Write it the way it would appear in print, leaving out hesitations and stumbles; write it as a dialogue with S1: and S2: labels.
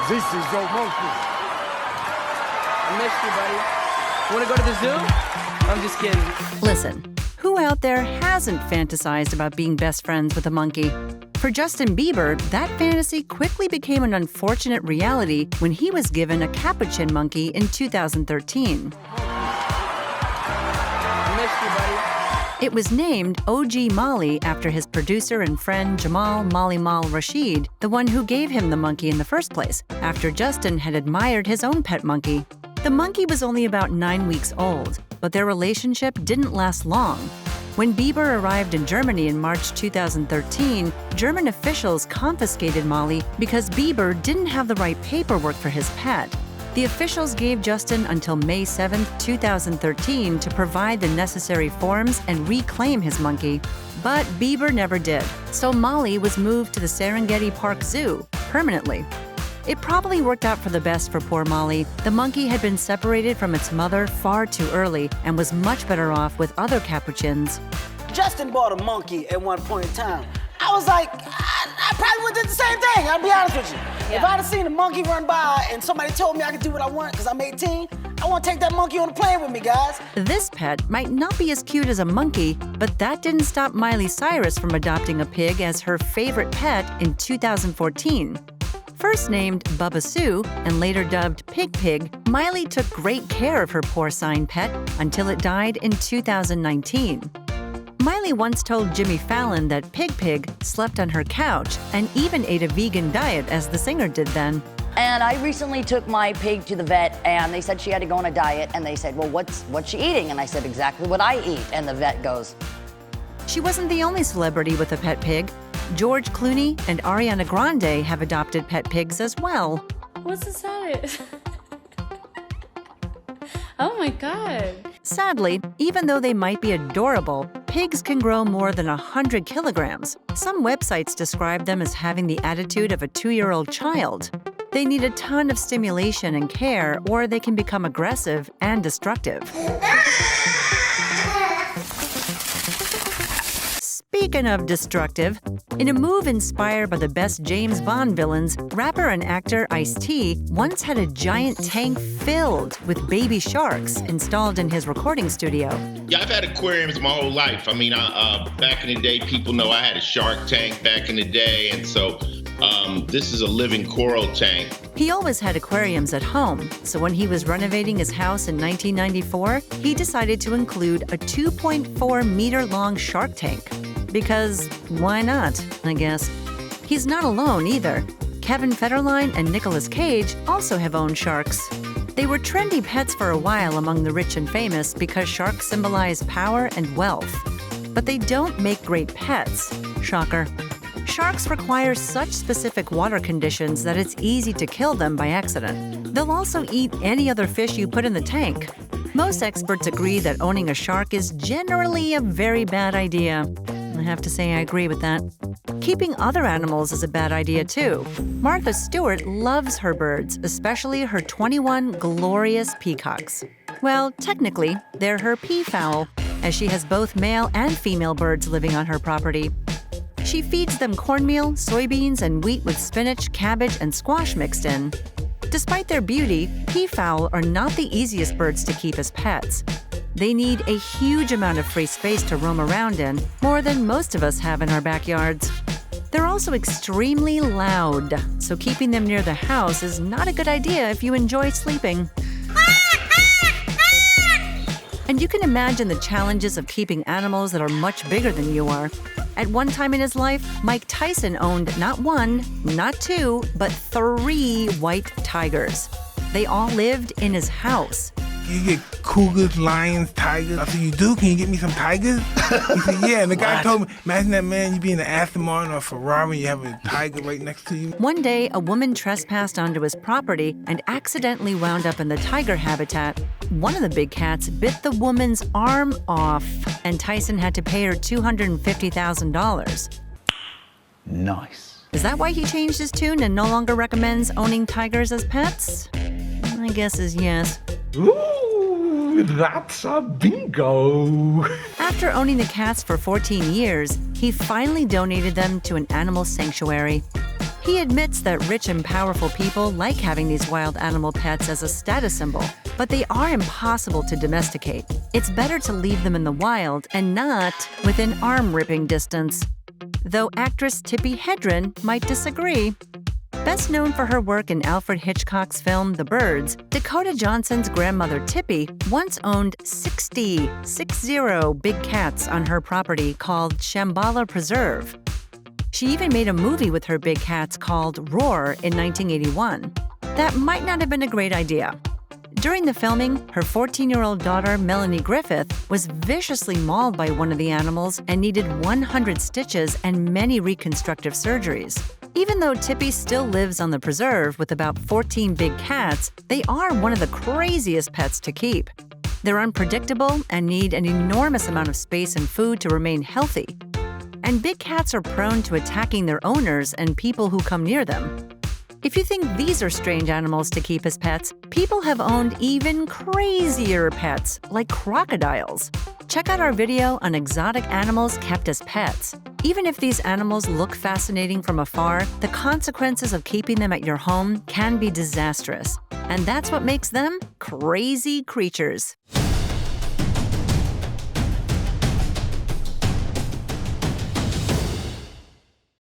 S1: This is your monkey.
S2: I missed you, buddy. Want to go to the zoo? I'm just kidding.
S3: Listen, who out there hasn't fantasized about being best friends with a monkey? For Justin Bieber, that fantasy quickly became an unfortunate reality when he was given a capuchin monkey in 2013.
S2: I missed you, buddy.
S3: It was named OG Molly after his producer and friend Jamal Molly Mal Rashid, the one who gave him the monkey in the first place, after Justin had admired his own pet monkey. The monkey was only about 9 weeks old, but their relationship didn't last long. When Bieber arrived in Germany in March 2013, German officials confiscated Molly because Bieber didn't have the right paperwork for his pet. The officials gave Justin until May 7, 2013 to provide the necessary forms and reclaim his monkey. But Bieber never did, so Molly was moved to the Serengeti Park Zoo permanently. It probably worked out for the best for poor Molly. The monkey had been separated from its mother far too early and was much better off with other capuchins.
S4: Justin bought a monkey at one point in time. I was like, I probably would have did the same thing, I'll be honest with you.
S5: Yeah.
S4: If I'd have seen a monkey run by and somebody told me I could do what I want because I'm 18, I want to take that monkey on a plane with me, guys.
S3: This pet might not be as cute as a monkey, but that didn't stop Miley Cyrus from adopting a pig as her favorite pet in 2014. First named Bubba Sue and later dubbed Pig Pig, Miley took great care of her porcine pet until it died in 2019. Miley once told Jimmy Fallon that Pig Pig slept on her couch and even ate a vegan diet as the singer did then.
S5: And I recently took my pig to the vet, and they said she had to go on a diet, and they said, well, what's she eating? And I said, exactly what I eat. And the vet goes.
S3: She wasn't the only celebrity with a pet pig. George Clooney and Ariana Grande have adopted pet pigs as well.
S6: What's inside? Oh my God.
S3: Sadly, even though they might be adorable, pigs can grow more than 100 kilograms. Some websites describe them as having the attitude of a 2-year-old child. They need a ton of stimulation and care, or they can become aggressive and destructive. Speaking of destructive, in a move inspired by the best James Bond villains, rapper and actor Ice-T once had a giant tank filled with baby sharks installed in his recording studio.
S7: Yeah, I've had aquariums my whole life. I mean, back in the day, people know I had a shark tank back in the day, and so this is a living coral tank.
S3: He always had aquariums at home, so when he was renovating his house in 1994, he decided to include a 2.4-meter-long shark tank. Because why not, I guess. He's not alone either. Kevin Federline and Nicolas Cage also have owned sharks. They were trendy pets for a while among the rich and famous because sharks symbolize power and wealth. But they don't make great pets. Shocker. Sharks require such specific water conditions that it's easy to kill them by accident. They'll also eat any other fish you put in the tank. Most experts agree that owning a shark is generally a very bad idea. I have to say I agree with that. Keeping other animals is a bad idea too. Martha Stewart loves her birds, especially her 21 glorious peacocks. Well, technically, they're her peafowl, as she has both male and female birds living on her property. She feeds them cornmeal, soybeans, and wheat with spinach, cabbage, and squash mixed in. Despite their beauty, peafowl are not the easiest birds to keep as pets. They need a huge amount of free space to roam around in, more than most of us have in our backyards. They're also extremely loud, so keeping them near the house is not a good idea if you enjoy sleeping. And you can imagine the challenges of keeping animals that are much bigger than you are. At one time in his life, Mike Tyson owned not 1, not 2, but 3 white tigers. They all lived in his house.
S1: You get cougars, lions, tigers. I said, you do? Can you get me some tigers? He said, yeah. And the guy told me, imagine that, man, you be in an Aston Martin or a Ferrari, you have a tiger right next to you.
S3: One day, a woman trespassed onto his property and accidentally wound up in the tiger habitat. One of the big cats bit the woman's arm off, and Tyson had to pay her $250,000.
S8: Nice.
S3: Is that why he changed his tune and no longer recommends owning tigers as pets? My guess is yes.
S8: Ooh, that's a bingo.
S3: After owning the cats for 14 years, he finally donated them to an animal sanctuary. He admits that rich and powerful people like having these wild animal pets as a status symbol, but they are impossible to domesticate. It's better to leave them in the wild and not within arm-ripping distance. Though actress Tippi Hedren might disagree. Best known for her work in Alfred Hitchcock's film The Birds, Dakota Johnson's grandmother Tippi once owned 60 big cats on her property called Shambhala Preserve. She even made a movie with her big cats called Roar in 1981. That might not have been a great idea. During the filming, her 14-year-old daughter, Melanie Griffith, was viciously mauled by one of the animals and needed 100 stitches and many reconstructive surgeries. Even though Tippi still lives on the preserve with about 14 big cats, they are one of the craziest pets to keep. They're unpredictable and need an enormous amount of space and food to remain healthy. And big cats are prone to attacking their owners and people who come near them. If you think these are strange animals to keep as pets, people have owned even crazier pets, like crocodiles. Check out our video on exotic animals kept as pets. Even if these animals look fascinating from afar, the consequences of keeping them at your home can be disastrous. And that's what makes them crazy creatures.